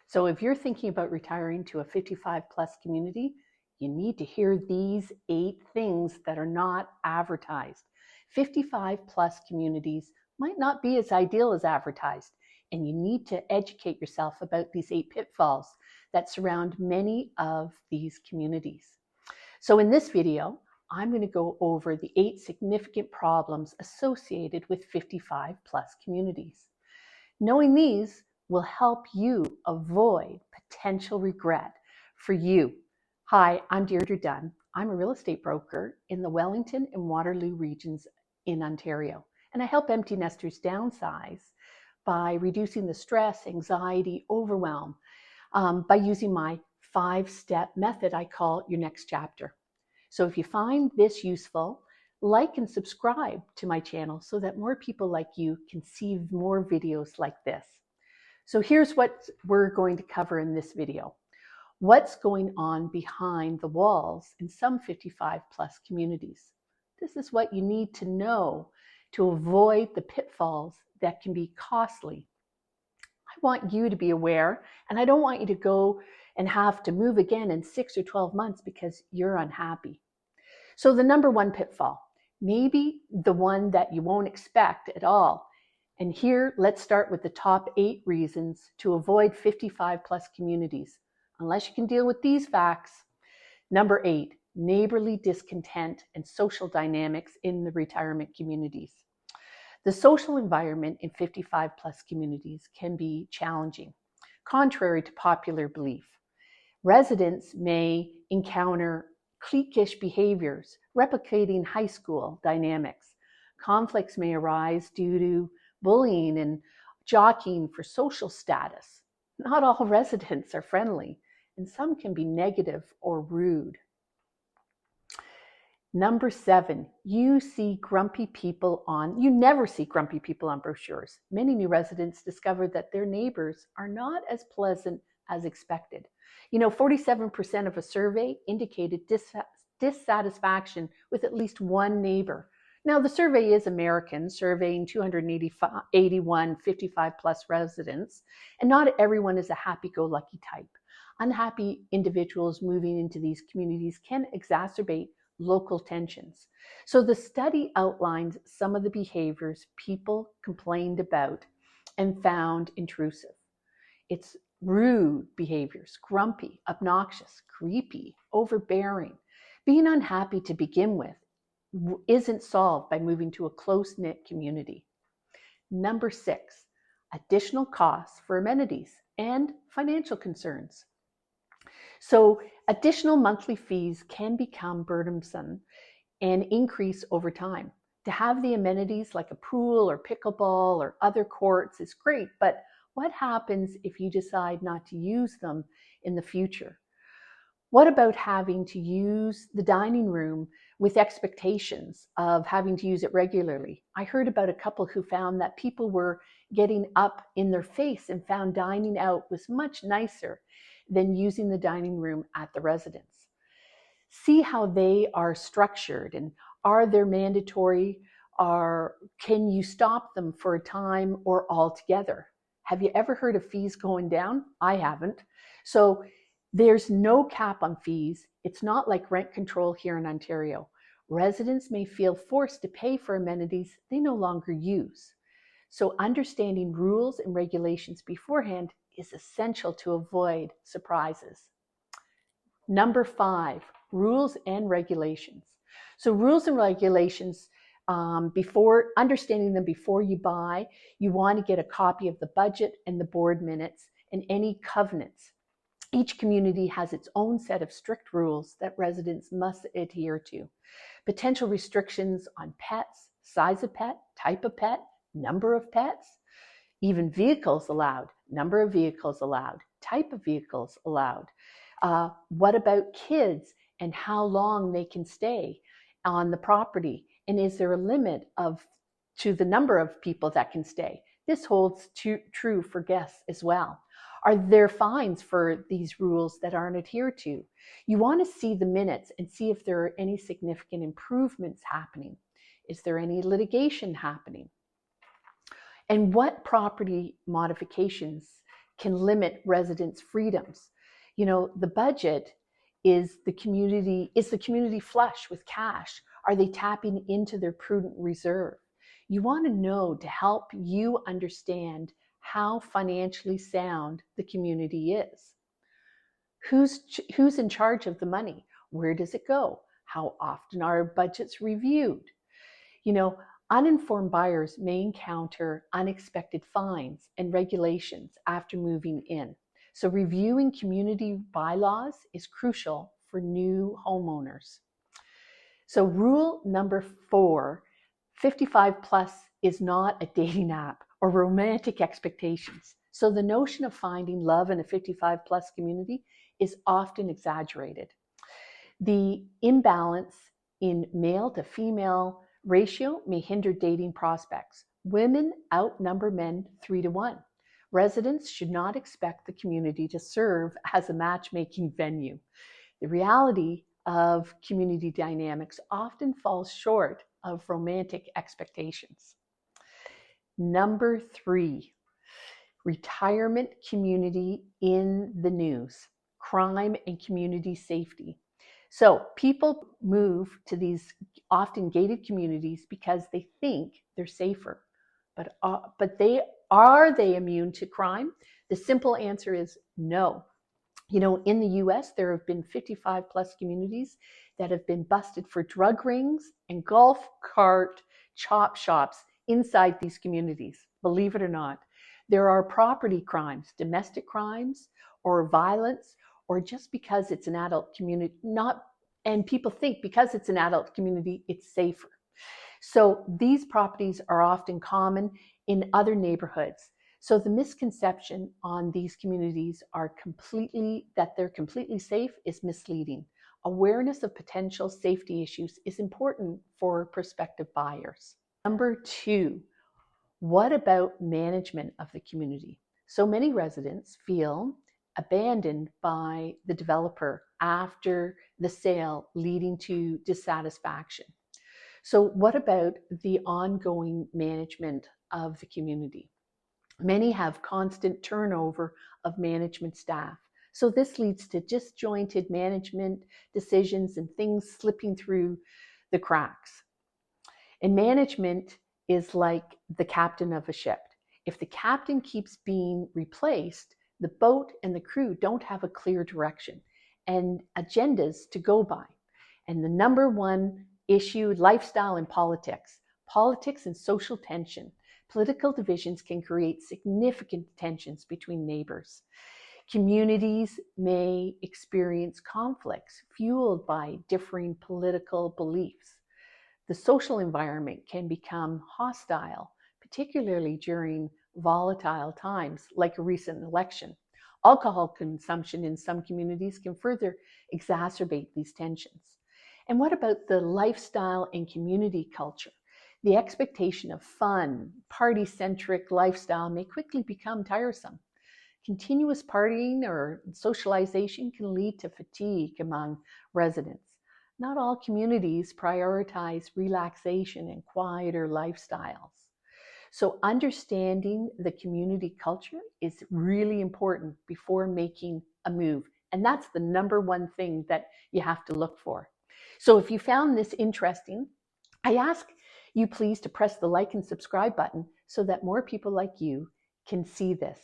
So if you're thinking about retiring to a 55 plus community, you need to hear these 8 things that are not advertised. 55 plus communities might not be as ideal as advertised, and you need to educate yourself about these 8 pitfalls that surround many of these communities. So in this video, I'm going to go over the 8 significant problems associated with 55 plus communities. Knowing these will help you avoid potential regret for you. Hi, I'm Deirdre Dunn. I'm a real estate broker in the Wellington and Waterloo regions in Ontario, and I help empty nesters downsize by reducing the stress, anxiety, overwhelm by using my 5-step method I call your next chapter. So if you find this useful, like and subscribe to my channel so that more people like you can see more videos like this. So here's what we're going to cover in this video. What's going on behind the walls in some 55 plus communities? This is what you need to know to avoid the pitfalls that can be costly. I want you to be aware, and I don't want you to go and have to move again in 6 or 12 months because you're unhappy. So the number one pitfall, maybe the one that you won't expect at all. And here, let's start with the top 8 reasons to avoid 55 plus communities, unless you can deal with these facts. Number 8, neighborly discontent and social dynamics in the retirement communities. The social environment in 55 plus communities can be challenging, contrary to popular belief. Residents may encounter cliquish behaviors, replicating high school dynamics. Conflicts may arise due to bullying and jockeying for social status. Not all residents are friendly, and some can be negative or rude. Number 7, you never see grumpy people on brochures. Many new residents discover that their neighbors are not as pleasant as expected. 47% of a survey indicated dissatisfaction with at least one neighbor. Now, the survey is American, surveying 281 55 plus residents, and not everyone is a happy-go-lucky type. Unhappy individuals moving into these communities can exacerbate local tensions. So the study outlines some of the behaviors people complained about and found intrusive. It's rude behaviors, grumpy, obnoxious, creepy, overbearing. Being unhappy to begin with isn't solved by moving to a close-knit community. Number 6, additional costs for amenities and financial concerns. So additional monthly fees can become burdensome and increase over time. To have the amenities like a pool or pickleball or other courts is great, but what happens if you decide not to use them in the future? What about having to use the dining room with expectations of having to use it regularly? I heard about a couple who found that people were getting up in their face and found dining out was much nicer than using the dining room at the residence. See how they are structured, and are they mandatory, or can you stop them for a time or altogether? Have you ever heard of fees going down? I haven't. So there's no cap on fees. It's not like rent control here in Ontario. Residents may feel forced to pay for amenities they no longer use. So understanding rules and regulations beforehand is essential to avoid surprises. Number 5, rules and regulations. So rules and regulations, before understanding them before you buy, you want to get a copy of the budget and the board minutes and any covenants. Each community has its own set of strict rules that residents must adhere to. Potential restrictions on pets, size of pet, type of pet, number of pets, even vehicles allowed, number of vehicles allowed, type of vehicles allowed. What about kids and how long they can stay on the property? And is there a limit to the number of people that can stay? This holds true for guests as well. Are there fines for these rules that aren't adhered to? You want to see the minutes and see if there are any significant improvements happening. Is there any litigation happening? And what property modifications can limit residents' freedoms. The budget is the community flush with cash? Are they tapping into their prudent reserve? You want to know to help you understand how financially sound the community is. Who's in charge of the money? Where does it go? How often are budgets reviewed? Uninformed buyers may encounter unexpected fines and regulations after moving in. So reviewing community bylaws is crucial for new homeowners. So rule number 4, 55 plus is not a dating app or romantic expectations. So the notion of finding love in a 55 plus community is often exaggerated. The imbalance in male to female ratio may hinder dating prospects. Women outnumber men 3-1. Residents should not expect the community to serve as a matchmaking venue. The reality of community dynamics often falls short of romantic expectations. Number 3, retirement community in the news, crime and community safety. So people move to these often gated communities because they think they're safer. But are they immune to crime? The simple answer is no. In the US, there have been 55 plus communities that have been busted for drug rings and golf cart chop shops inside these communities. Believe it or not, there are property crimes, domestic crimes, or violence, or just because it's an adult community, and people think because it's an adult community, it's safer. So these properties are often common in other neighborhoods. So the misconception on these communities that they're completely safe is misleading. Awareness of potential safety issues is important for prospective buyers. Number 2, what about management of the community? So many residents feel abandoned by the developer after the sale, leading to dissatisfaction. So what about the ongoing management of the community? Many have constant turnover of management staff. So this leads to disjointed management decisions and things slipping through the cracks. And management is like the captain of a ship. If the captain keeps being replaced, the boat and the crew don't have a clear direction and agendas to go by. And the number 1 issue, lifestyle and politics. Politics and social tension. Political divisions can create significant tensions between neighbors. Communities may experience conflicts fueled by differing political beliefs. The social environment can become hostile, particularly during volatile times like a recent election. Alcohol consumption in some communities can further exacerbate these tensions. And what about the lifestyle and community culture? The expectation of fun, party-centric lifestyle may quickly become tiresome. Continuous partying or socialization can lead to fatigue among residents. Not all communities prioritize relaxation and quieter lifestyles. So understanding the community culture is really important before making a move. And that's the number 1 thing that you have to look for. So if you found this interesting, I ask you please to press the like and subscribe button so that more people like you can see this.